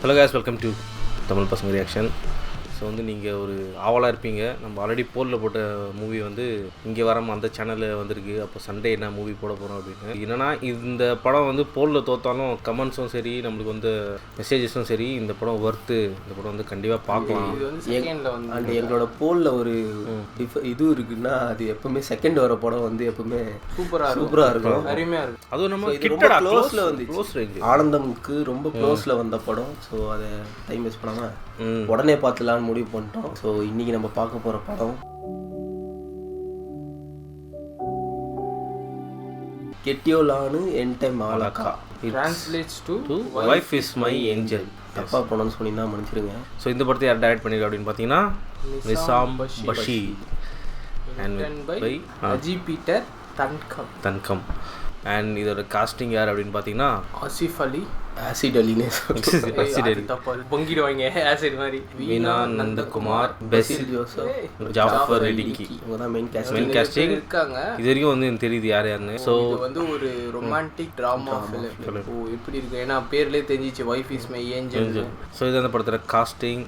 Hello guys, welcome to Tamil பசங்க reaction. So நீங்கள் ஒரு ஆவலாக இருப்பீங்க. நம்ம ஆல்ரெடி போலில் போட்ட மூவி இங்கே வராமல் அந்த சேனலில் வந்திருக்கு. அப்போ சண்டே என்ன மூவி போட போகிறோம் அப்படின்னு. என்னென்னா இந்த படம் போலில் தோற்றாலும் கமெண்ட்ஸும் சரி, நம்மளுக்கு மெசேஜஸும் சரி, இந்த படம் ஒர்த்து, இந்த படம் கண்டிப்பாக பார்க்கலாம். அண்ட் எங்களோட போலில் ஒரு இது இருக்குன்னா அது எப்பவுமே செகண்ட் வர படம் எப்பவுமே சூப்பராக இருக்கும், அருமையாக இருக்கும். அதுவும் நம்ம கிட்ட க்ளோஸில் க்ளோஸ் ரேஞ்ச் ஆனந்தமுக்கு ரொம்ப க்ளோஸில் வந்த படம். ஸோ அதை டைம் வேஸ்ட் பண்ணாமல் உடனே பார்த்துலான்னு முடிவு பண்ணிட்டோம். ஸோ இன்னைக்கு நம்ம பார்க்க போகிற படம் Kettiyolaanu Ente Malakha. Translates to wife is my angel. தப்பா ப்ரொனவுன்ஸ் பண்ணினா மன்னிச்சிடுங்க. ஸோ இந்த படத்தை யார் டைரக்ட் பண்ணிருக்கா அப்படின்னு பார்த்தீங்கன்னா Nissam Basheer and by Ajith Peter Thangam. And இதோட காஸ்டிங் யார் அப்படின்னு பார்த்தீங்கன்னா ஆசிஃப் அலி, ஆசிட் அலினே பொங்கிடுவாங்க, ஆசிட் மாதிரி. வீணா நந்தகுமார், பெசில் ஜோசப், ஜாஃபர் ரிடிக்கி, இவங்க தான் மெயின் காஸ்டிங் இருக்காங்க. இது வரைக்கும் எனக்கு தெரியுது யார் யாருன்னு. ஸோ ஒரு ரொமான்டிக் ட்ராமா ஃபிலிம். எப்படி இருக்கு, ஏன்னா பேர்லேயே தெரிஞ்சிச்சு wife is my angel. So இது அந்த படத்தில் காஸ்டிங்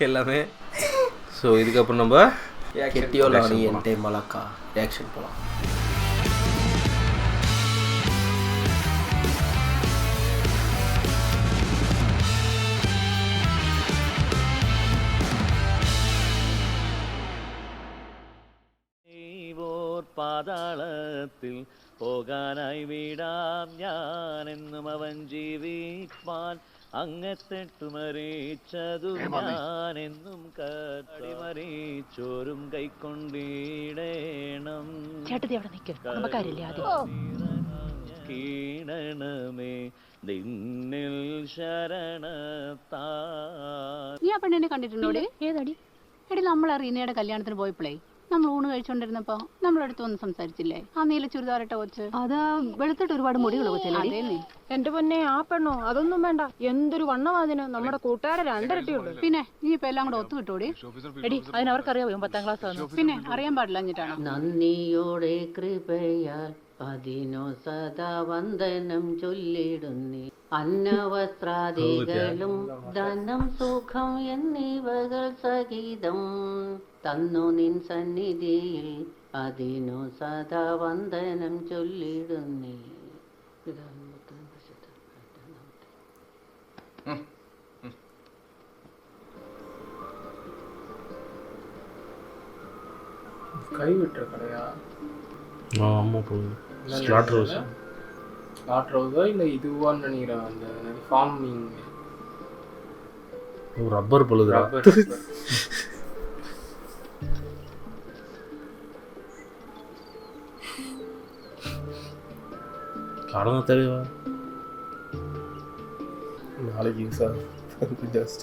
எல்லாமே. ஸோ இதுக்கப்புறம் நம்ம கெட்டியோலானு என்டே மாலக்கா ரியாக்ஷன் போகலாம். പാതാളത്തിൽ പോകാനായി വിടാം ഞാനെന്നും അവൻ ജീവിപ്പാൻ അങ്ങത്തെട്ടുമറിച്ചതു ഞാനെന്നും കടിമറിച്ചോരും കൈക്കൊണ്ടിടേണം കീണമേ നിന്നിൽ ശരണത്താ. നീ ആ പെണ്ണിനെ കണ്ടിട്ടുണ്ടോടെ? ഏതടി എടി, നമ്മൾ റീനയുടെ കല്യാണത്തിന് പോയപ്പോഴേ നമ്മൾ ഊണ് കഴിച്ചോണ്ടിരുന്നപ്പോ നമ്മളടുത്ത് വന്ന് സംസാരിച്ചില്ലേ? ആ നീല ചുരിദാറിട്ട കൊച്ച്, അതാ വെളുത്തിട്ട് ഒരുപാട് മുടികൾ കൊച്ചല്ലേ? എന്റെ പൊന്നെ, ആ പെണ്ണോ? അതൊന്നും വേണ്ട, എന്തൊരു വണ്ണവാതിന്. നമ്മുടെ കൂട്ടുകാരെ രണ്ടിരട്ടിയുണ്ട്. പിന്നെ നീ ഇപ്പൊ എല്ലാം കൂടെ ഒത്തു കിട്ടൂടി? എടി, അതിനവർക്കറിയാവോ 10ാം ക്ലാസ് ആണ്? പിന്നെ അറിയാൻ പാടില്ല എന്നിട്ടാണ്. നന്ദിയോടെ കൃപയാൽ അതിനോ സദാ വന്ദനം ചൊല്ലിടുന്നേ. അന്നവസ്ത്രാദികളും ധനം സുഖം എന്നിവകൾ സഹിതം തന്നു നിൻ സന്നിധിയിൽ അതിനു സദാ വന്ദനം ചൊല്ലിടുന്നേ. கைவிட்ட கடையா? ஆமாம், போகுது ஸ்லாட்டர் ஹவுஸா இல்லை இதுவான்னு நினைக்கிறேன். அந்த ஃபார்மிங் ரப்பர் பொழுது கடமை தெளிவா நாளைக்கு யூஸ் ஆகும். ஜஸ்ட்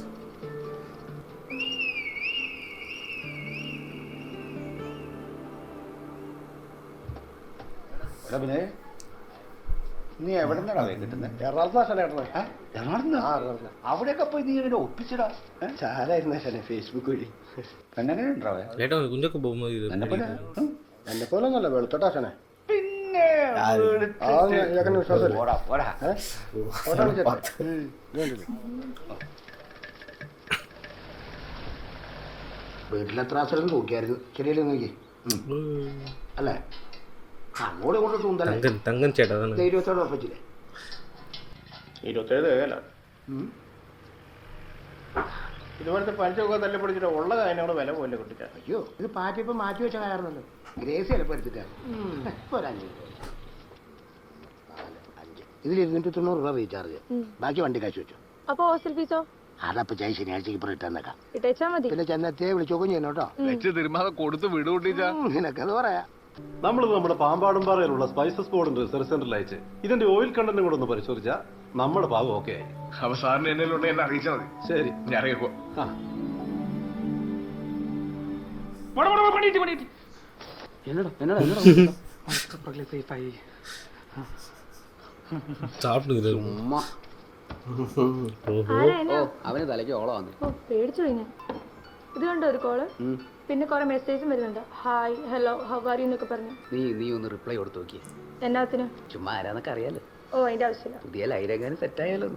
പിന്നെ നീ എവിടെ നിന്നാണ് കിട്ടുന്നത്? അവിടെയൊക്കെ പോയി നീ ഇങ്ങനെ ഒപ്പിച്ചിടാ. ചാരായിരുന്ന ഫേസ്ബുക്ക് വഴി. പെണ്ണെങ്ങനെ ഉണ്ടാവേ? കുഞ്ഞൊക്കെ പോകുമ്പോൾ എന്നെ പോലെ ഒന്നല്ല, വെളുത്തോട്ടാശനെ. പിന്നെ പോടാ പോടാ. വീട്ടിലെത്ര ആശ്രയം നോക്കിയായിരുന്നു? ശരിയല്ലേ നോക്കി അല്ലേ? അങ്ങോട്ട് കൊണ്ട് തൂന്തല്ലേ? തങ്കൻ ചേട്ടാ 27 ഉറപ്പിച്ചില്ലേ? 27 ഏകല. ഇതുപോലത്തെ പഞ്ചൊക്കെ തല്ലിപ്പൊടിച്ചിട്ട് ഉള്ള അതിനോട് വില പോലെ കിട്ടിച്ചാൽ. അയ്യോ, ഇത് പാറ്റിയപ്പോൾ മാറ്റി വെച്ച കാരണമല്ലോ. ഗ്രേസി ചിലപ്പോൾ എടുത്തിട്ടാണ്. ഇപ്പോൾ ഒരു 5 ഇതിൽ 290 രൂപ റീചാർജ്. ബാക്കി വണ്ടി കാശ് വെച്ചു. അപ്പൊ ഹോസ്റ്റൽ ഫീസോ? അതപ്പോ ചായ ശനിയാഴ്ചക്ക് ഇപ്പോൾ ഇട്ടേക്കാം. ഇട്ടേച്ചാ മതി. പിന്നെ ചെന്നത്തെ വിളിച്ചോക്കും ചെയ്യണം കേട്ടോ. കൊടുത്ത് വിടുകൂട്ടിച്ചാ നിനക്കത് പറയാ. നമ്മളിത് നമ്മുടെ പാമ്പാടുംപാറയിലുള്ള സ്പൈസസ് ബോർഡിന്റെ റിസർച്ച് സെന്ററിൽ അയച്ച് ഇതിന്റെ ഓയിൽ കണ്ടന്റും കൂടെ ഒന്ന് പരിശോധിച്ചാൽ നമ്മുടെ ഭാഗം ഓക്കെ ആയി. അപ്പൊ സാറിന് എന്നോട് എന്നെ അറിയിച്ചാൽ മതി. ശരി, ഞാൻ അറിയിക്കോ. അവന് തലയ്ക്ക് ഓളം വന്നു. പേടിച്ചു കഴിഞ്ഞാ. ഇത് കണ്ടോ ഒരു കോള്? പിന്നെ കുറെ മെസ്സേജും വരുന്നുണ്ട്. Hi, hello, how are you എന്നൊക്കെ പറഞ്ഞു. നീ ഒന്ന് റിപ്ലൈ കൊടുത്തു നോക്കിയേ. എന്നാത്തിന്? ചുമ്മാ ആരാന്നൊക്കെ അറിയാലോ. ഓ, അതിന്റെ ആവശ്യമില്ല. പുതിയ ലൈനെങ്ങാനും സെറ്റായാലോ.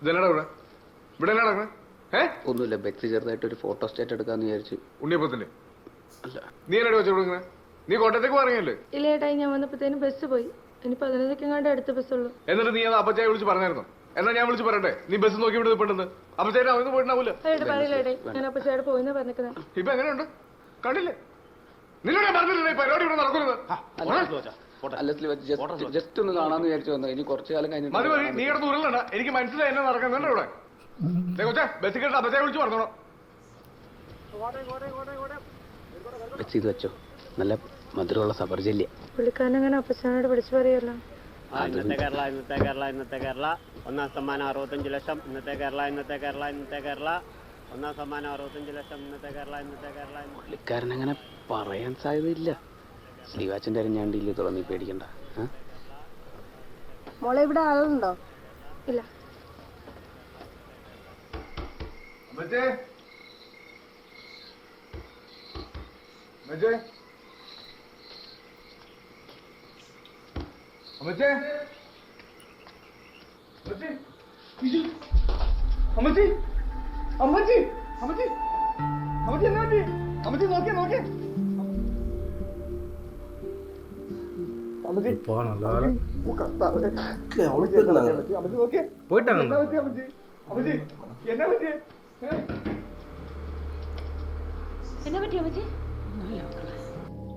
ഇതെന്നാടാ ഇവിടെ ഇവിടെ എന്നാ നടക്കണേ? ഒന്നുമില്ല, ബെക്സി ചെറുതായിട്ട് ഒരു ഫോട്ടോ സ്റ്റേറ്റ് എടുക്കാന്ന് വിചാരിച്ചു. ഉണ്ണിയപ്പത്തിന്റെ നീ എന്നാടി വെച്ചു കൊടുക്കണേ? നീ കോട്ടയത്തേക്ക് പറഞ്ഞല്ലേ? ഇല്ല ഏട്ടായി, ഞാൻ വന്നപ്പോഴത്തേനും ബസ് പോയി. ഇനി 15 അടുത്ത ബസ്സുള്ളൂ. എന്നിട്ട് നീ അത് അപ്പച്ചായ വിളിച്ച് പറഞ്ഞായിരുന്നോ? എന്നാ ഞാൻ വിളിച്ച് പറയട്ടെ, നീ ബസ് നോക്കി ഇവിടെ പെട്ടെന്ന് അപ്പച്ചായ അവന്ന് പോയിട്ടുണ്ടാവൂല. ഏട്ടാ പറയില്ല ഏട്ടായി, ഞാൻ അപ്പച്ചയോട് പോയിന്നാ പറഞ്ഞേക്കുന്നത്. ഇപ്പൊ എങ്ങനെയുണ്ട്? കണ്ടില്ലേ? നിന്നോട് ഞാൻ പറഞ്ഞില്ലേ പരിപാടി ഇവിടെ നടക്കുന്നത്? ജസ്റ്റ് ഒന്ന് കാണാന്ന് വിചാരിച്ചു വന്നത്. ഇനി കുറച്ചു കാലം കഴിഞ്ഞിട്ട് മതി മതി, നീ കിടന്ന് ഉരുളണ്ട. എനിക്ക് മനസ്സിലായി എന്നെ നടക്കുന്നുണ്ട് ഇവിടെ. കൊച്ചേ ബസ് കേട്ട് അപ്പച്ചായ വിളിച്ച് പറഞ്ഞോളൂ. ബെക്സി ഇത് വെച്ചോ, നല്ല മധുരമുള്ള സബർജല്യ. പുള്ളിക്കാരൻ അങ്ങനെ അപ്പച്ചനോട് വിളിച്ചു പറയല്ലോ. ഇന്നത്തെ കേരള ഒന്നാം സമ്മാനം 65 ലക്ഷം. ഇന്നത്തെ കേരള ഒന്നാം സമ്മാനം 65 ലക്ഷം. ഇന്നത്തെ കേരള. പുള്ളിക്കാരൻ അങ്ങനെ പറയാൻ സാധ്യതയില്ല. ശ്രീവാച്ചന്റെ അരിഞ്ഞാണ്ടില്ലേ തുറന്നീ പേടിക്കണ്ട. മോളെ ഇവിടെ ആളുണ്ടോ? ഇല്ല. അമ്മച്ചേ അമ്മച്ചേ അമ്മച്ചേ അമ്മച്ചി അമ്മച്ചി അമ്മച്ചി അമ്മച്ചി എന്നാ പറ്റി? അമ്മച്ചി നോക്കിയേ നോക്കിയേ അമ്മച്ചി നോക്കിയേ പോയിട്ടാണ് അമ്മച്ചി അമ്മച്ചി എന്നാ പറ്റിയേ? എന്നാ പറ്റി അമ്മച്ചി?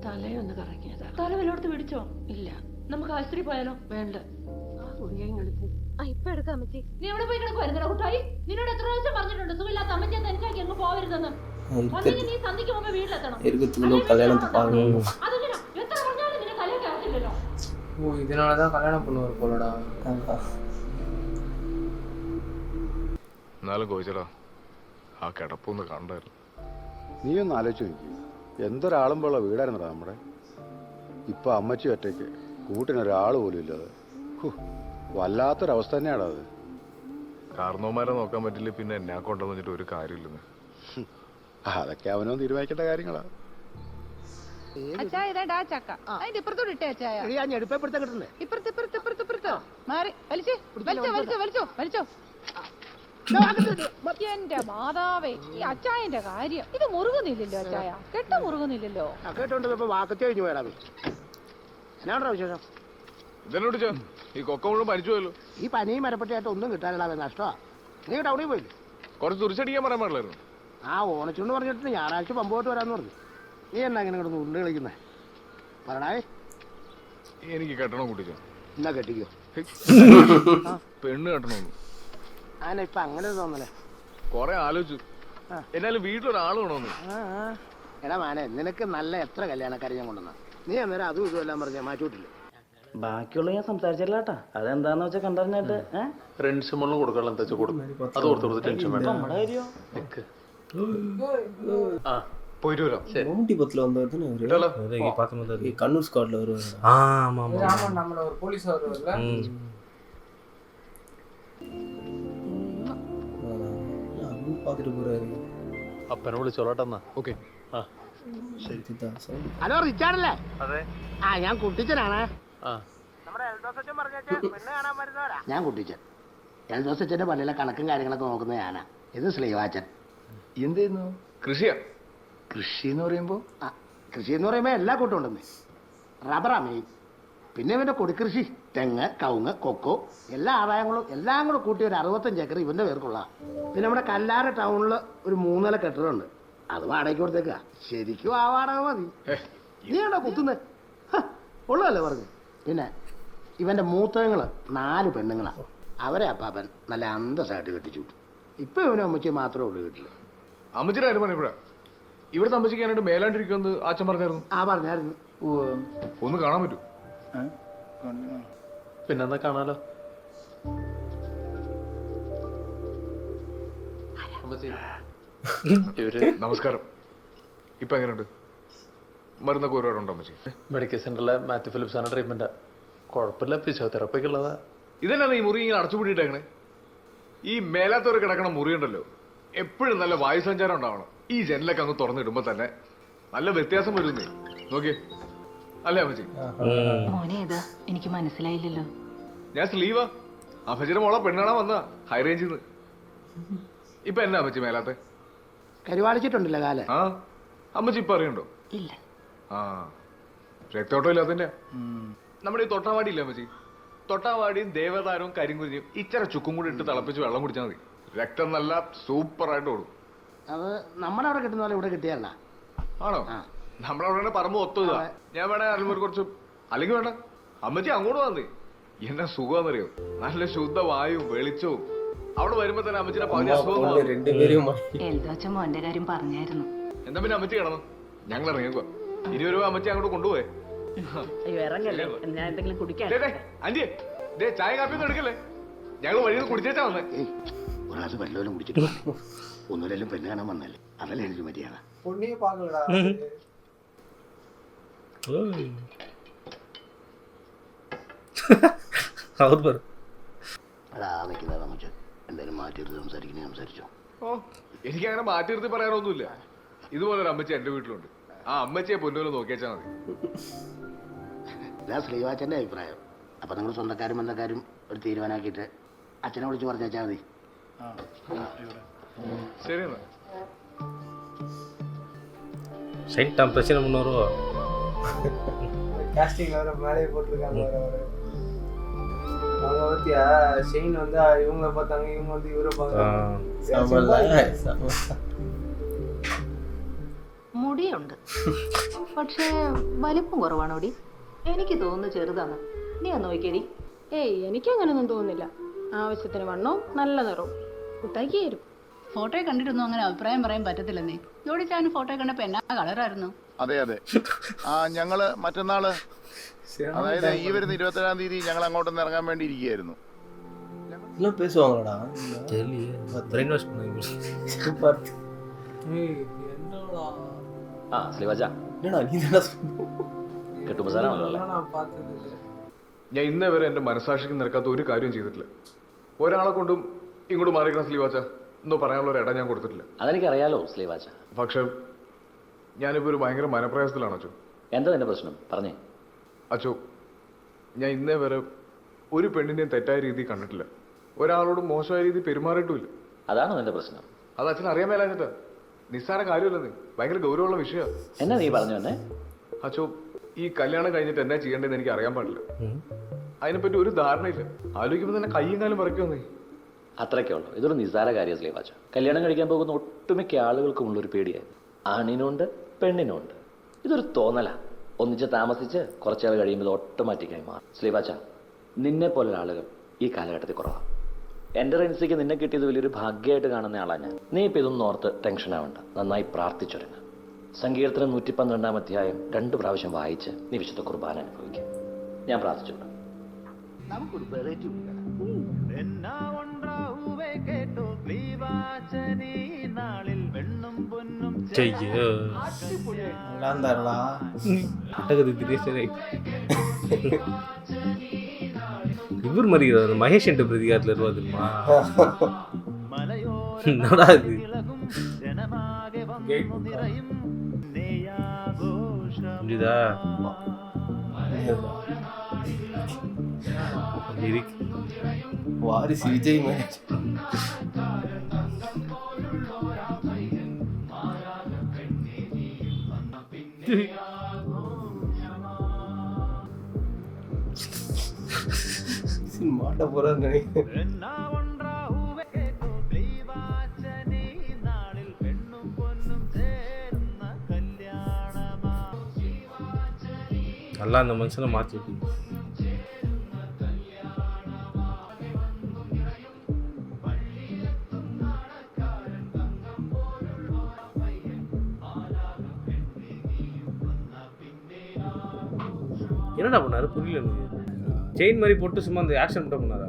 തലയൊന്ന് കറങ്ങിയതാ. തല വല്ലോടത്ത് പിടിച്ചോ? ഇല്ല. നമുക്ക് ആശുപത്രി പോയാലോ? വേണ്ട. ഇപ്പൊ എടുക്കാം അമ്മച്ചി. നീ എവിടെ പോയി കിടക്കുവായിരുന്നോ കുട്ടായി? നിന്നോട് എത്ര പ്രാവശ്യം പറഞ്ഞിട്ടുണ്ട് സുഖമില്ലാത്ത അമ്മച്ചി തനിക്കാക്കി അങ്ങ് പോവരുതെന്ന്. നീ സന്ധിക്ക് മുമ്പ് വീട്ടിലെത്തണം. അതെങ്ങനെ എത്ര പറഞ്ഞാലും നിന്നെ കല്യാണം ആക്കില്ലല്ലോ. இதனாலதான் கல்யாணம் பண்ணுவார் போலடா. എന്നാലും കോയിച്ചടാ ആ കിടപ്പൊന്ന് കണ്ടായിരുന്നു. നീ ഒന്ന് ആലോചിച്ച് നോക്കി, എന്തൊരാളുമ്പോഴുള്ള വീടായിരുന്നടാ നമ്മുടെ. ഇപ്പൊ അമ്മച്ചി ഒറ്റയ്ക്ക്, കൂട്ടിനൊരാൾ പോലും ഇല്ലാതെ. വല്ലാത്തൊരവസ്ഥ തന്നെയാടാ അത്. കാരണവന്മാരെ നോക്കാൻ പറ്റില്ല, പിന്നെ എന്നെ കൊണ്ടെന്ന് വെച്ചിട്ട് ഒരു കാര്യമില്ലെന്ന്. അതൊക്കെ അവനോ തീരുമാനിക്കേണ്ട കാര്യങ്ങളാ. അച്ചായ ഇതാ ചക്ക അതിന്റെ ഇപ്പുറത്തോട് ഇട്ടേ അച്ചായ. ഞാൻ ഞെടുപ്പെടുത്താൻ കിട്ടണ്ടേ? ഇപ്പുറത്ത് മാറി വലിച്ചോ. എന്റെ മാതാവേ, ഈ അച്ചായന്റെ കാര്യം ഇത് മുറുകുന്നില്ലല്ലോ. അച്ചായ കെട്ട മുറുകുന്നില്ലല്ലോ. കേട്ടോണ്ട് ഇപ്പൊ വാക്കത്തി കഴിഞ്ഞു പോയടാ. എന്നാണോ വിശേഷം? ഇതെന്നോട് ഈ കൊക്ക മുഴുവൻ മരിച്ചു പോയല്ലോ. ഈ പനിയും മരപ്പെട്ടിയായിട്ട് ഒന്നും കിട്ടാനില്ല, നഷ്ടമാ. നീ ടൗണിൽ പോയില്ലേ? കുറച്ച് തുറിച്ചടിക്കാൻ പറയാൻ പാടില്ലായിരുന്നു. ആ ഓണച്ചുണ്ട് പറഞ്ഞിട്ട് ഞായറാഴ്ച പമ്പോട്ട് വരാന്ന് പറഞ്ഞു. നീ എന്നാ ഇങ്ങനെ കിടന്ന് ഉരുണ്ട് കളിക്കുന്നേ? പറടാവേ. എനിക്ക് കെട്ടണം കൂട്ടിച്ചോ. എന്നാ കെട്ടിക്കോ. പെണ്ണ് കെട്ടണമെന്ന് ആന ഇപ്പൊ അങ്ങനെ തോന്നലേ. കൊറേ ആലോചിച്ചു, എന്നാലും വീട്ടിലൊരാൾ വേണമെന്ന്. എടാ മാനെ, നിനക്ക് നല്ല എത്ര കല്യാണക്കാരെ ഞാൻ കൊണ്ടുവന്ന. നീ അന്നേരം അതും ഇതും എല്ലാം പറഞ്ഞ മാറ്റിവിട്ടില്ലേ? ബാക്കിയുള്ള ഞാൻ സംസാരിച്ചില്ലാട്ടാ. അതെന്താന്ന് വെച്ചാൽ കണ്ടറിഞ്ഞിട്ട് ഫ്രണ്ട്സ് മുകളിൽ കൊടുക്കണം, എന്താ വെച്ചാൽ കൊടുക്കും. അത് ഓർത്ത് ടെൻഷൻ വേണ്ട. നമ്മുടെ കാര്യോ പോയിട്ട് വരാം. நோண்டிபத்துல வந்தது கண்ணூர் ஸ்குவாட்ல வருவாங்க. ஆமா நம்மள ஒரு போலீஸ் வருவார்ல. பாத்துட்டு போறாரு. അപ്പനെ വിളിച്ചോളട്ടെന്നാ. ഓക്കെ. ഹലോ റിച്ചാർഡല്ലേ? അതെ. ആ ഞാൻ കുട്ടിച്ചനാണ്. ഞാൻ കുട്ടിച്ചൻ. എൽദോസച്ചന്റെ പള്ളിയിലെ കണക്കും കാര്യങ്ങളൊക്കെ നോക്കുന്നത് ഞാനാ. ഇത് ശ്രീവാച്ചൻ. എന്ത് ചെയ്യുന്നു? കൃഷിയാ. കൃഷി എന്ന് പറയുമ്പോ? കൃഷി എന്ന് പറയുമ്പോ എല്ലാ കൂട്ടം ഉണ്ടെന്നേ. റബ്ബറാ മെയിൻ. പിന്നെ ഇവന്റെ കൊടിക്കൃഷി, തെങ്ങ്, കവുങ്ങ്, കൊക്കോ, എല്ലാ ആദായങ്ങളും എല്ലാം കൂടെ കൂട്ടി ഒരു 65 ഏക്കർ ഇവന്റെ പേർക്കുള്ള. പിന്നെ നമ്മുടെ കല്ലാര ടൗണിൽ ഒരു 3 നില കെട്ടിടമുണ്ട്. അത് വാടകയ്ക്ക് കൊടുത്തേക്കാ. ശരിക്കും ആ വാടക മതി. നീ എന്താ കുത്തുന്നേ? ഉള്ളതല്ലേ പറഞ്ഞു. പിന്നെ ഇവന്റെ മൂത്തങ്ങള് 4 പെണ്ണുങ്ങളാ. അവരെ അപ്പാപ്പൻ നല്ല അന്തസ്സായിട്ട് കെട്ടിച്ചു. ഇപ്പൊ ഇവനും അമ്മച്ചി മാത്രമേ ഉള്ളൂ വീട്ടില്. അമ്മച്ചിയുടെ കാര്യം പറഞ്ഞപ്പോഴാ ഇവിടെ താമസിക്കാനായിട്ട് മേലാണ്ടിരിക്കുമെന്ന് അച്ഛൻ പറഞ്ഞായിരുന്നു. ആ പറഞ്ഞായിരുന്നു. ഒന്ന് കാണാൻ പറ്റൂ? പിന്നെന്താ കാണാലോ. നമസ്കാരം. ഇപ്പൊ എങ്ങനെയുണ്ട്? മരുന്നൊക്കെ ഒരുപാടുണ്ടോ അമ്മച്ചി? മെഡിക്കൽ സെന്ററിലെ മാത്യു ഫിലിപ്സാണ് ട്രീറ്റ്മെന്റ്. കുഴപ്പമില്ല, ഫിസിയോതെറാപ്പിക്ക് ഉള്ളതാ. ഇതന്നെ ഈ മുറി ഇങ്ങനെ അടച്ചുപൂട്ടിയിട്ടേക്കണേ. ഈ മേലാത്തവർ കിടക്കണ മുറി ഉണ്ടല്ലോ, എപ്പോഴും നല്ല വായുസഞ്ചാരം ഉണ്ടാവണം. ഈ ജനലൊക്കെ അങ്ങ് തുറന്നിടുമ്പോ തന്നെ നല്ല വ്യത്യാസം വരുന്നേ. നോക്കിയേ, അല്ലേ അമ്മച്ചി? മോനെ ഏതാ എനിക്ക് മനസ്സിലായില്ലല്ലോ. ഞാൻ സ്ലീവാ. അമ്മച്ചിയുടെ മോളെ പെണ്ണാണാ വന്ന ഹൈ റേഞ്ചിൽ നിന്ന്. ഇപ്പൊ എന്നാ അമ്മച്ചി മേലാത്തെ? കരുവാളിച്ചിട്ടുണ്ടല്ലോ കാല്. ആ അമ്മച്ചി ഇപ്പൊ അറിയണ്ടോ? ഇല്ല. ആ രക്തോട്ടം ഇല്ലാത്തതിന്റെ. നമ്മുടെ ഈ തൊട്ടാവാടി ഇല്ല അമ്മച്ചി, തൊട്ടാവാടിയും ദേവതാരവും കരിങ്കുരിയും ഇച്ചിര ചുക്കും കൂടി ഇട്ട് തിളപ്പിച്ച് വെള്ളം കുടിച്ചാൽ മതി. രക്തം നല്ല സൂപ്പറായിട്ട് ഓടും. അത് നമ്മുടെ അവിടെ കിട്ടുന്ന പോലെ ഇവിടെ കിട്ടിയല്ല. ആണോ? നമ്മളവിടെ പറമ്പ് ഒത്തുക. ഞാൻ വേണേ അറിയുമ്പോൾ കുറച്ച്, അല്ലെങ്കിൽ വേണ്ട അമ്മച്ചി അങ്ങോട്ട് വന്നേ. എന്നാ സുഖമെന്നറിയോ, നല്ല ശുദ്ധ വായുവും വെളിച്ചവും. അവിടെ വരുമ്പോ തന്നെ അമ്മച്ചിയുടെ പകുതി എൽദോച്ച മോന്റെ കാര്യം പറഞ്ഞായിരുന്നു. എന്താ പിന്നെ അമ്മച്ചി കിടന്നു, ഞങ്ങൾ ഇറങ്ങിക്കുക. 20 രൂപ അമ്മച്ചി അങ്ങോട്ട് കൊണ്ടുപോയേ. ആന്റി ചായ കാപ്പി ഒന്നും എടുക്കല്ലേ, ഞങ്ങൾ വഴിയിൽ കുടിച്ചേച്ചാ വന്നേ. ഒരാൾക്ക് വല്ലവരും കുടിച്ചിട്ട് ഒന്നുമില്ലും പെണ്ണ് കാണാൻ വന്നല്ലേ, അതല്ലേ എനിക്ക് മര്യാദ. എന്തായാലും മാറ്റി എടുത്ത് സംസാരിച്ചോ. ഓ എനിക്ക് അങ്ങനെ മാറ്റി നിർത്തി പറയാനൊന്നുമില്ല. ഇതുപോലൊരു അമ്മച്ചി എന്റെ വീട്ടിലുണ്ട്. ആ അമ്മച്ചിയെ പൊന്നുപോലെ നോക്കിയാച്ചാ മതി. ഇതാ ശ്രീവാച്ചന്റെ അഭിപ്രായം. അപ്പൊ നിങ്ങൾ സ്വന്തക്കാരും ബന്ധക്കാരും ഒരു തീരുമാനമാക്കിയിട്ട് അച്ഛനെ വിളിച്ച് പറഞ്ഞാച്ചാ മതി. ശരി എന്നാ. பிரச்சனை முன்னூறுவா காஸ்டிங் வர மேலே போட்டிருக்காங்க. அவங்க பத்தியா ஷெயின் வந்து இவங்க பார்த்தாங்க, இவங்க வந்து இவரை பார்த்தாங்க. മുടിയുണ്ട്, പക്ഷേ വലിപ്പം കുറവാണോടി. എനിക്ക് തോന്നുന്നു ചെറുതാണ്. നീ ഒന്ന് നോക്കിയടി. ഏയ് എനിക്ക് അങ്ങനെയൊന്നും തോന്നുന്നില്ല. ആവശ്യത്തിന് വണ്ണവും നല്ല നിറവും കുട്ടാക്കി തരും. ഫോട്ടോയെ കണ്ടിട്ടൊന്നും അങ്ങനെ അഭിപ്രായം പറയാൻ പറ്റത്തില്ലെന്നേ. ജോഡി ചാൻ ഫോട്ടോ കണ്ടപ്പോ എന്നാ കളറായിരുന്നു. അതെ അതെ. ഞങ്ങള് മറ്റന്നാള്, അതായത് ഈ വരുന്ന 27-ാം തീയതി ഞങ്ങൾ അങ്ങോട്ടൊന്ന് ഇറങ്ങാൻ വേണ്ടി ഇരിക്കുകയായിരുന്നു. ഞാൻ ഇന്നേ വരെ എന്റെ മനസാക്ഷിക്ക് നിരക്കാത്ത ഒരു കാര്യം ചെയ്തിട്ടില്ല. ഒരാളെ കൊണ്ടും ഇങ്ങോട്ട് മാറിക്കണം സ്ലീവാച്ച എന്തോ പറയാനുള്ള ഒരു ഇടം ഞാൻ കൊടുത്തിട്ടില്ല. അതെനിക്കറിയാലോ സ്ലീവാച്ച. പക്ഷെ ഞാനിപ്പോ ഒരു ഭയങ്കര മനപ്രയാസത്തിലാണ് അച്ചോ. എന്താ എന്റെ പ്രശ്നം പറഞ്ഞേ. അച്ചോ ഞാൻ ഇന്നേ വരെ ഒരു പെണ്ണിനെയും തെറ്റായ രീതി കണ്ടിട്ടില്ല, ഒരാളോടും മോശമായ രീതി പെരുമാറിയിട്ടുമില്ല. അതാണോ നിന്റെ പ്രശ്നം? അത് അച്ഛൻ അറിയാൻ മേലാഞ്ഞിട്ടാ. നിസ്സാര കാര്യമല്ലെന്ന്, ഭയങ്കര ഗൗരവമുള്ള വിഷയമാണ്. എന്നാ നീ പറഞ്ഞു തന്നെ? അച്ചോ ഈ കല്യാണം കഴിഞ്ഞിട്ട് എന്നാ ചെയ്യേണ്ടതെന്ന് എനിക്ക് അറിയാൻ പാടില്ല. അതിനെപ്പറ്റി ഒരു ധാരണയില്ല. ആലോചിക്കുമ്പോൾ തന്നെ കയ്യും കാലും പറിക്കുമെന്നേ. അത്രയ്ക്കുള്ളൂ. ഇതൊരു നിസ്സാര കാര്യം സ്ലീവാച്ച. കല്യാണം കഴിക്കാൻ പോകുന്ന ഒട്ടുമിക്ക ആളുകൾക്കും ഉള്ളൊരു പേടിയായി. ആണിനുണ്ട് പെണ്ണിനുണ്ട്. ഇതൊരു തോന്നല. ഒന്നിച്ച് താമസിച്ച് കുറച്ചാൾ കഴിയുമ്പോൾ ഓട്ടോമാറ്റിക്കായി മാറും. സ്ലീവാച്ച, നിന്നെ പോലെ ആളുകൾ ഈ കാലഘട്ടത്തിൽ കുറവാണ്. എൻ്റെ റെൻസിക്ക് നിന്നെ കിട്ടിയത് വലിയൊരു ഭാഗ്യമായിട്ട് കാണുന്ന ആളാണ് ഞാൻ. നീ ഇപ്പം ഇതൊന്നും ഓർത്ത് ടെൻഷൻ ആവണ്ട. നന്നായി പ്രാർത്ഥിച്ചൊരുങ്ങ. സങ്കീർത്തനം 112-ാം അധ്യായം 2 പ്രാവശ്യം വായിച്ച് നീ വിശുദ്ധ കുർബാന അനുഭവിക്കും. ഞാൻ പ്രാർത്ഥിച്ചോളാം. നമുക്കൊരു വെറൈറ്റി இவர் மாதிரி மகேஷ் என்ற பிரதிகாரத்தில் இருவா தெரியுமா? என்னடா இது? புரியுதா? வாரிசு விஜய் மாட்ட போறான்னு நினைக்கிறேன். நல்லா அந்த மனுஷனை மாற்றி என்னடா பண்ணாரு புரியல எனக்கு. செயின் மாதிரி போட்டு சும்மா அந்த ஆக்ஷன் மட்டும் பண்ணாரா?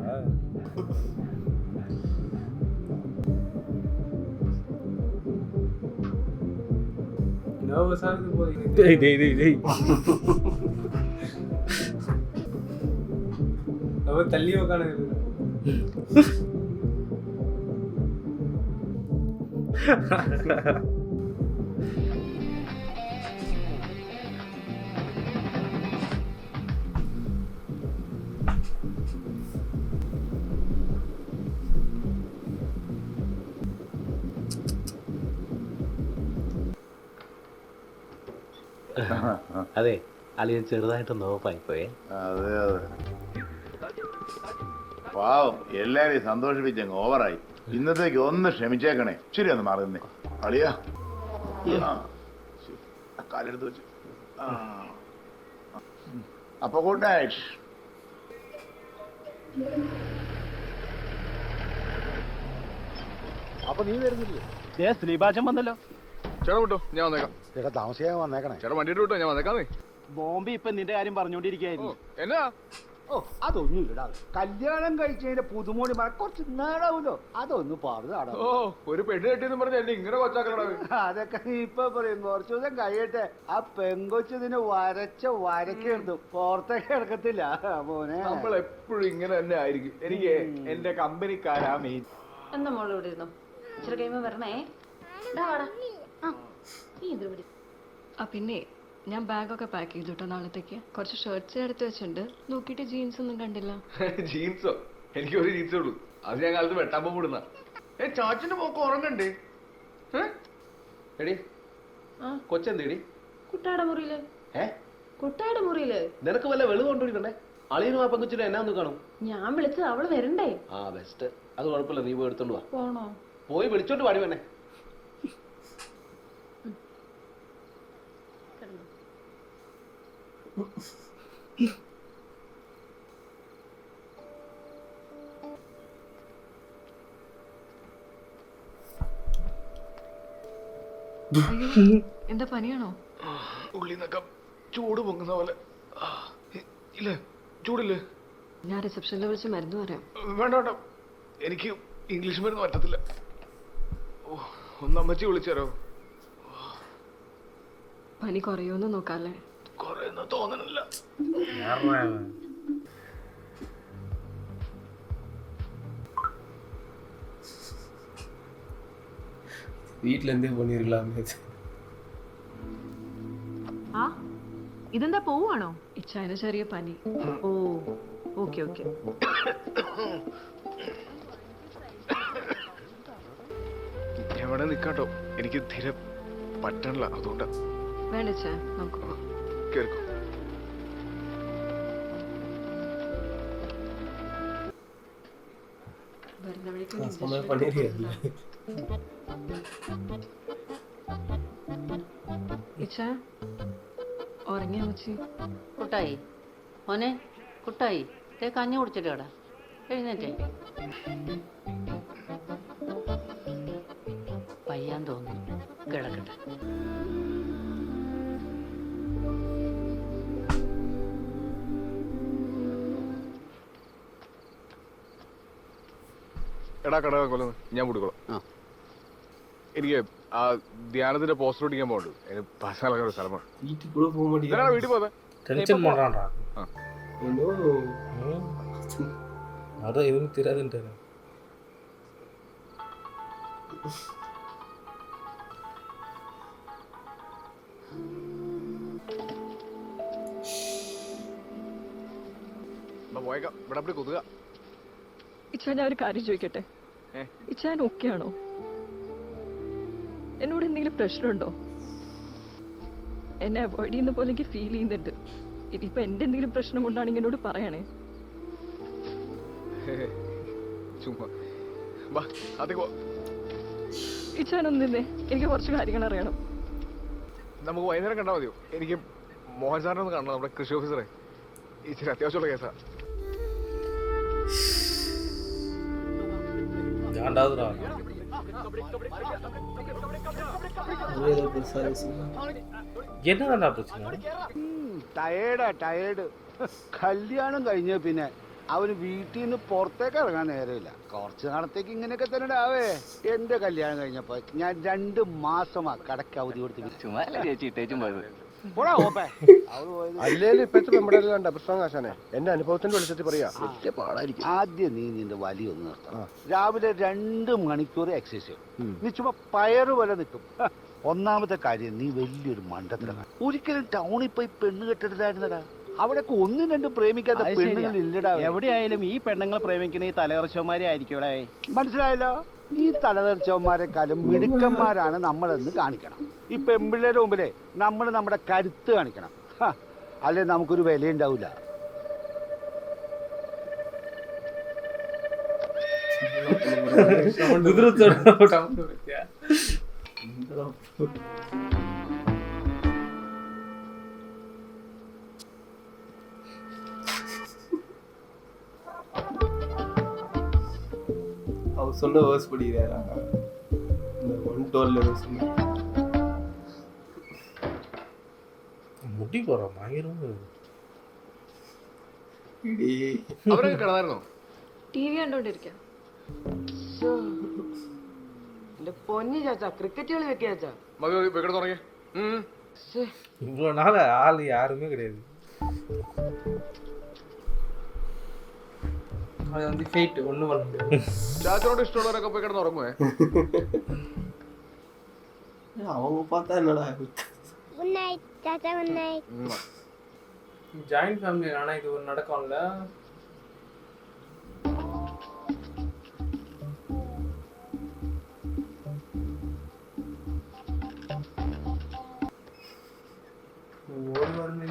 டேய் டேய் டேய் டேய் அவ தள்ளி உட்கார்ந்து അതെ അളിയൻ ചെറുതായിട്ട് നോപ്പായിപ്പോയേ. അതെ അതെ, പാവം എല്ലാരെയും സന്തോഷിപ്പിച്ചങ്ങ് ഓവറായി. ഇന്നത്തേക്ക് ഒന്ന് ക്ഷമിച്ചേക്കണേ. ശരി, ഒന്ന് മാറുന്നേ അളിയാ. കാലെടുത്ത് വെച്ചു. അപ്പൊ ഗുഡ് നൈറ്റ്. അപ്പൊ നീ വരുന്നില്ലേ? ശ്രീഭാഷം വന്നല്ലോ. ചേട്ടാ വിട്ടോ, ഞാൻ വന്നേക്കാം. ചേട്ടാ താമസിയാൻ വന്നേക്കണേ. ചേട്ടാ വണ്ടിയിട്ട് വിട്ടോ, ഞാൻ വന്നേക്കാന്നേ. ബോംബെ ഇപ്പൊ നിന്റെ കാര്യം പറഞ്ഞോണ്ടിരിക്കായിരുന്നു. എന്നാ ഓ അതൊന്നും ഇല്ലടാ. കല്യാണം കഴിച്ചതിന്റെ പുതുമോണി കുറച്ച് നാടാവൂലോ, അതൊന്നും പാടുതാടാ. ഓ ഒരു പെണ്ണ് കെട്ടിയെന്ന് പറഞ്ഞ എന്നെ ഇങ്ങനെ കൊച്ചാക്കണ. അതൊക്കെ നീ ഇപ്പൊ പറയും, കുറച്ചു ദിവസം കഴിയട്ടെ. ആ പെങ്കൊച്ചതിന് വരക്കെടുത്തു പുറത്തേക്ക് കിടക്കത്തില്ല മോനെ. നമ്മൾ എപ്പോഴും ഇങ്ങനെ തന്നെ ആയിരിക്കും. എനിക്ക് എന്റെ കമ്പനിക്കാരാ മെയിൻ. എന്താ മോള് ഇവിടെ ഇരുന്നു? ഇച്ചിരി കഴിയുമ്പോ വരണേ. പിന്നെ ഞാൻ ബാഗൊക്കെ പാക്ക് ചെയ്തു കേട്ടോ നാളത്തേക്ക്. കുറച്ച് ഷർട്ട്സ് എടുത്ത് വെച്ചിട്ടുണ്ട്. നോക്കിയിട്ട് ജീൻസ് ഒന്നും കണ്ടില്ല. ജീൻസോ? എനിക്ക് ഒരു ജീൻസേ ഉള്ളൂ. അത് ഞാൻ കാലത്ത് വെട്ടാൻ പോകുന്ന. ചാച്ചിന്റെ പോക്ക് ഉറങ്ങണ്ടേ? എടി കൊച്ചെന്തേടി? കുട്ടാടെ മുറിയില്. കുട്ടാടെ മുറിയില് നിനക്ക് വല്ല വെളു കൊണ്ടുപോയിക്കണ്ടേ? അളിയനും ആ പെങ്കുച്ചിനും എന്നാന്ന് കാണും. ഞാൻ വിളിച്ചത് അവള് വരണ്ടേ? ആ ബെസ്റ്റ്. അത് കുഴപ്പമില്ല, നീ പോയി എടുത്തോണ്ട് വാ. പോണോ? പോയി വിളിച്ചോണ്ട് പാടി വേണേ. എന്താ പനിയാണോ? ഉള്ളിന്നൊക്കെ ചൂട് പൊങ്ങുന്ന പോലെ. ഇല്ല ചൂടില്ലേ? ഞാൻ റിസപ്ഷനിൽ വിളിച്ച് മരുന്ന് പറയാം. വേണ്ട വേണ്ട, എനിക്ക് ഇംഗ്ലീഷ് മരുന്ന് പറ്റത്തില്ല. ഒന്ന് അമ്മച്ചി വിളിച്ചാരോ? പനി കുറയോന്ന് നോക്കാല്ലേ? കുറയുന്ന തോന്നണില്ല. വീട്ടിലെന്തേ പണിയിരിക്കലാം. ആ ഇതെന്താ പോവാണോ? ഇച്ചായന് ചെറിയ പനി. ഓ ഓക്കെ ഓക്കെ. ഞാൻ വേണേ നിക്കാട്ടോ, എനിക്ക് തീരെ പറ്റണില്ല, അതുകൊണ്ടാ. വേണ്ട ചേ, നമുക്ക് പോവാം. കേൾക്കോ? വരുന്ന വഴിക്ക് ഇച്ചാ ഉറങ്ങിയ അമ്മച്ചി. കുട്ടായി മോനെ, കുട്ടായി കഞ്ഞി കുടിച്ചിട്ടാടാ, എഴുന്നേറ്റേ. പയ്യാൻ തോന്നുന്നു, കിടക്കട്ടെ. എടാ കട കൊല്ലുന്നു, ഞാൻ കൂടിക്കോളാം. എനിക്ക് ആ ധ്യാനത്തിന്റെ പോസ്റ്റർ ഒട്ടിക്കാൻ പോകണ്ടു. എനിക്ക് പാസാലൊക്കെ ഒരു സ്ഥലമാണ്. വീട്ടിൽ കൂടെ പോകാൻ വീട്ടിൽ പോകാം. ടെൻഷൻ ಮಾಡಾಂಡ್ರ ಅದ ಇದನ್ನು ತಿರದಂತಾನೆ. പോയേക്കാം, ഇവിടെ അപ്പടി കൊതുക. ഇച്ചാ ഞാൻ ഒരു കാര്യം ചോദിക്കട്ടെ? ഇച്ചാൻ ഓക്കെ ആണോ? എന്നോട് എന്തെങ്കിലും പ്രശ്നമുണ്ടോ? എന്നെ അവോയ്ഡ് ചെയ്യുന്ന പോലെ എനിക്ക് ഫീൽ ചെയ്യുന്നുണ്ട്. ഇനിയിപ്പോ എന്റെ എന്തെങ്കിലും പ്രശ്നം കൊണ്ടാണെങ്കിൽ എന്നോട് പറയണേ. ഇച്ചാനൊന്നിന്നേ, എനിക്ക് കുറച്ച് കാര്യങ്ങൾ അറിയണം. നമുക്ക് വൈകുന്നേരം കണ്ടാൽ മതിയോ? എനിക്ക് മോഹൻ സാറിനെ ഒന്ന് കാണണം, നമ്മുടെ കൃഷി ഓഫീസറെ. ഇച്ചിരി അത്യാവശ്യമുള്ള കേസാ. என்னடா பிரச்சனை? ടയേർഡ്. കല്യാണം കഴിഞ്ഞ പിന്നെ അവന് വീട്ടിൽ നിന്ന് പുറത്തേക്ക് ഇറങ്ങാൻ നേരമില്ല. കുറച്ച് നാളത്തേക്ക് ഇങ്ങനെയൊക്കെ തന്നെ ആവേ. എന്റെ കല്യാണം കഴിഞ്ഞപ്പോ ഞാൻ 2 മാസമാ കടക്ക് അവധി കൊടുത്ത്. അല്ലേലും ഇപ്പഴത്തെ പെമ്പടല്ലാണ്ട പ്രശ്നം. എന്റെ അനുഭവത്തിന്റെ വെളിച്ചത്തിൽ പറയാ, ആദ്യം നീ നിന്റെ വലിയ ഒന്ന് നിർത്തണം. രാവിലെ 2 മണിക്കൂർ എക്സസൈസ്. നീ ചുമ്മാ പയറ് പോലെ നിൽക്കും. ഒന്നാമത്തെ കാര്യം, നീ വലിയൊരു മണ്ടത്തിലാണ്. ഒരിക്കലും ടൗണിൽ പോയി പെണ്ണ് കെട്ടിടായിരുന്നടാ. അവിടെയൊക്കെ 1-2 പ്രേമിക്കാത്ത പെണ്ണുങ്ങൾ ഇല്ലടാ. എവിടെയായാലും ഈ പെണ്ണുങ്ങളെ പ്രേമിക്കുന്ന ഈ തലകർച്ചവന്മാരെ ആയിരിക്കും. മനസ്സിലായല്ലോ? ഈ തലതെറിച്ചവന്മാരെക്കാളും മിടുക്കന്മാരാണ് നമ്മളെന്ന് കാണിക്കണം. ഈ പെമ്പിള്ളേരുടെ മുമ്പിലേ നമ്മൾ നമ്മുടെ കരുത്ത് കാണിക്കണം. അല്ലെ നമുക്കൊരു വിലയുണ്ടാവില്ല. அவர் சொன்ன வேர்ஸ் படிக்கிறாங்க. இந்த 112 சொன்ன മുടി കുറവാ ഭയങ്കര. അവരൊക്കെ കിടന്നായിരുന്നോ? T V കണ്ടോണ്ടിരിക്കാം. എന്റെ പൊന്നി ചാച്ചാ, ക്രിക്കറ്റ് കളി വെക്കാ ചാച്ചാ. മതി വെക്കണം തുടങ്ങി. இவ்வளோ நாள் ஆள் யாருமே கிடையாது. அது வந்து ஃபேட் ஒன்றும் பண்ண முடியாது. ചാച്ചനോട് ഇഷ്ടമുള്ളവരൊക്കെ പോയി കിടന്ന് ഉറങ്ങുവേ. அவங்க பார்த்தா என்னடா ஜாயிண்ட் ஃபேமிலி. ஆனா இது ஒரு நடக்கும்ல. ஒரு வாரம்